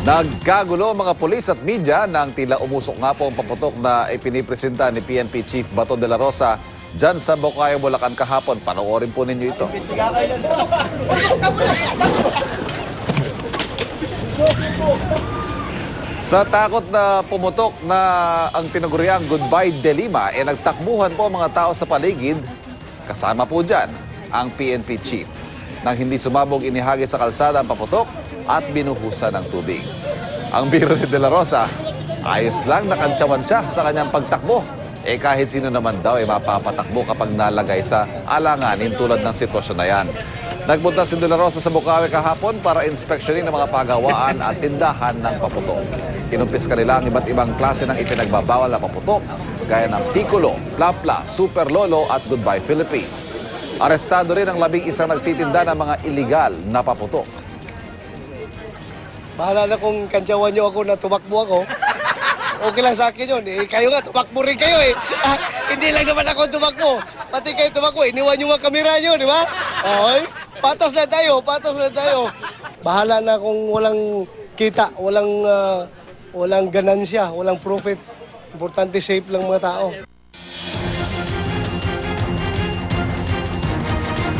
Nagkagulo ang mga pulis at media nang tila umusok nga po ang paputok na ipinipresenta ni PNP Chief Bato de la Rosa dyan sa Bocaue, Bulacan kahapon. Panoorin po ninyo ito. Sa takot na pumutok na ang tinaguriang Goodbye De Lima, nagtakbuhan po ang mga tao sa paligid. Kasama po dyan ang PNP Chief. Nang hindi sumabog, inihagis sa kalsada ang paputok at binuhusan ng tubig. Ang biro ni De La Rosa, ayos lang nakantsawan siya sa kanyang pagtakbo. Kahit sino naman daw mapapatakbo kapag nalagay sa alanganin tulad ng sitwasyon na yan. Nagpunta si De La Rosa sa Bocaue kahapon para inspeksyonin ang mga pagawaan at tindahan ng paputok. Kinumpis kanila ang iba't ibang klase ng ipinagbabawal na paputok, gaya ng Piccolo, Plapla, Super Lolo at Goodbye Philippines. Arestado rin ang 11 nagtitinda ng mga iligal na paputok. Bahala na kung kantsawan nyo ako na tumakbo ako. Okay lang sa akin yun. Kayo nga, tumakbo rin kayo eh. Hindi lang naman ako tumakbo. Pati kayo tumakbo, iniwan nyo mga kamera nyo, di ba? Okay? Patas na tayo, patas na tayo. Bahala na kung walang kita, walang ganansya, walang profit. Importante safe lang mga tao.